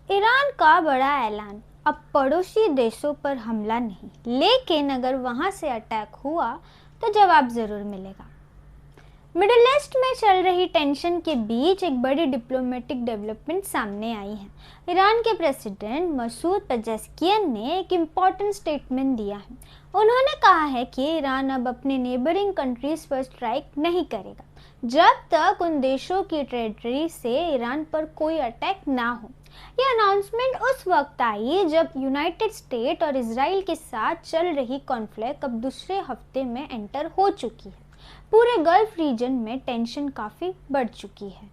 Iran का बड़ा ऐलान, अब पड़ोसी देशों पर हमला नहीं, लेकिन अगर वहां से अटैक हुआ तो जवाब जरूर मिलेगा। मिडिल ईस्ट में चल रही टेंशन के बीच एक बड़ी डिप्लोमेटिक डेवलपमेंट सामने आई है। ईरान के प्रेसिडेंट मसूद पेजेस्कियन ने एक इम्पॉर्टेंट स्टेटमेंट दिया है। उन्होंने कहा है कि ईरान अब अपने नेबरिंग कंट्रीज पर स्ट्राइक नहीं करेगा जब तक उन देशों की टेरिटरी से ईरान पर कोई अटैक ना हो। यह अनाउंसमेंट उस वक्त आई जब यूनाइटेड स्टेट और इसराइल के साथ चल रही कॉन्फ्लिक्ट अब दूसरे हफ्ते में एंटर हो चुकी है। पूरे गल्फ रीजन में टेंशन काफ़ी बढ़ चुकी है।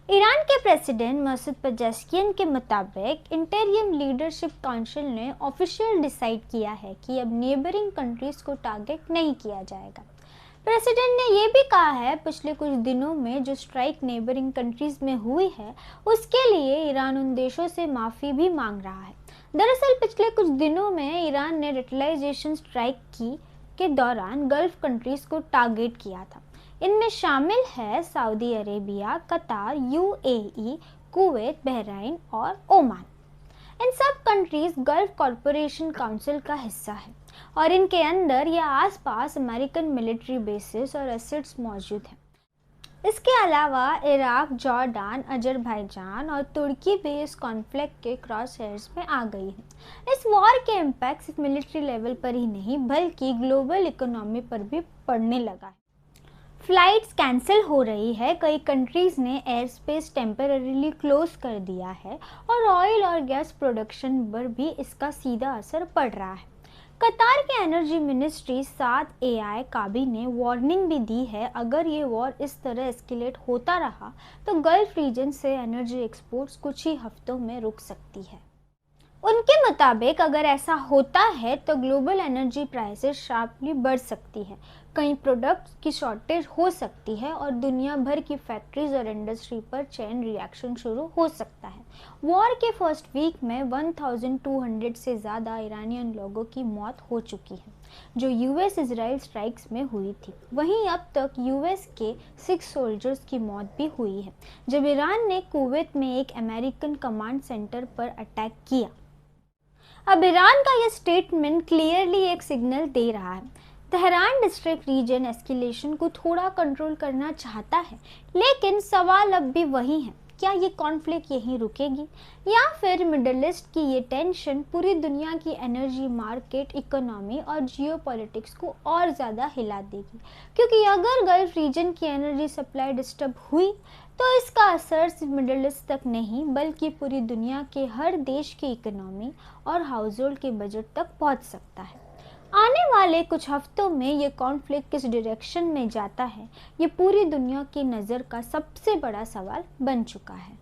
ईरान के प्रेसिडेंट मसूद पेजेस्कियन के मुताबिक इंटरियम लीडरशिप काउंसिल ने ऑफिशियल डिसाइड किया है कि अब नेबरिंग कंट्रीज को टारगेट नहीं किया जाएगा। प्रेसिडेंट ने यह भी कहा है पिछले कुछ दिनों में जो स्ट्राइक नेबरिंग कंट्रीज में हुई है उसके लिए ईरान उन देशों से माफ़ी भी मांग रहा है। दरअसल पिछले कुछ दिनों में ईरान ने रिटेलिएशन स्ट्राइक के दौरान गल्फ कंट्रीज को टारगेट किया था। इनमें शामिल है सऊदी अरेबिया, कतार, यूएई, कुवैत, बहरीन और ओमान। इन सब कंट्रीज गल्फ कॉरपोरेशन काउंसिल का हिस्सा है और इनके अंदर या आसपास अमेरिकन मिलिट्री बेसिस और एसेट्स मौजूद हैं। इसके अलावा इराक, जॉर्डान, अजरबैजान और तुर्की भी इस कॉन्फ्लिक्ट के क्रॉस हेयर्स में आ गई है। इस वॉर के इम्पैक्ट सिर्फ मिलिट्री लेवल पर ही नहीं बल्कि ग्लोबल इकोनॉमी पर भी पड़ने लगा है। फ्लाइट्स कैंसिल हो रही है, कई कंट्रीज़ ने एयर स्पेस टेम्पररीली क्लोज कर दिया है और ऑयल और गैस प्रोडक्शन पर भी इसका सीधा असर पड़ रहा है। कतार के एनर्जी मिनिस्ट्री साद एआई काबी ने वार्निंग भी दी है, अगर ये वॉर इस तरह एस्केलेट होता रहा तो गल्फ रीजन से एनर्जी एक्सपोर्ट्स कुछ ही हफ्तों में रुक सकती है। उनके मुताबिक अगर ऐसा होता है तो ग्लोबल एनर्जी प्राइसेस शार्पली बढ़ सकती है, कई प्रोडक्ट्स की शॉर्टेज हो सकती है और दुनिया भर की फैक्ट्रीज और इंडस्ट्री पर चेन रिएक्शन शुरू हो सकता है। वॉर के फर्स्ट वीक में 1200 से ज़्यादा ईरानियन लोगों की मौत हो चुकी है जो यूएस इजराइल स्ट्राइक्स में हुई थी। वहीं अब तक यूएस के 6 सोल्जर्स की मौत भी हुई है जब ईरान ने कुवैत में एक अमेरिकन कमांड सेंटर पर अटैक किया। अब ईरान का यह स्टेटमेंट क्लियरली एक सिग्नल दे रहा है। तेहरान डिस्ट्रिक्ट रीजन एस्केलेशन को थोड़ा कंट्रोल करना चाहता है, लेकिन सवाल अब भी वही है, क्या ये कॉन्फ्लिक्ट यहीं रुकेगी या फिर मिडिल ईस्ट की ये टेंशन पूरी दुनिया की एनर्जी मार्केट, इकोनॉमी और जियोपॉलिटिक्स को और ज़्यादा हिला देगी? क्योंकि अगर गल्फ रीजन की एनर्जी सप्लाई डिस्टर्ब हुई तो इसका असर सिर्फ मिडिल ईस्ट तक नहीं बल्कि पूरी दुनिया के हर देश की इकोनॉमी और हाउस होल्ड के बजट तक पहुंच सकता है। आने वाले कुछ हफ्तों में ये कॉन्फ्लिक्ट किस डायरेक्शन में जाता है, ये पूरी दुनिया की नज़र का सबसे बड़ा सवाल बन चुका है।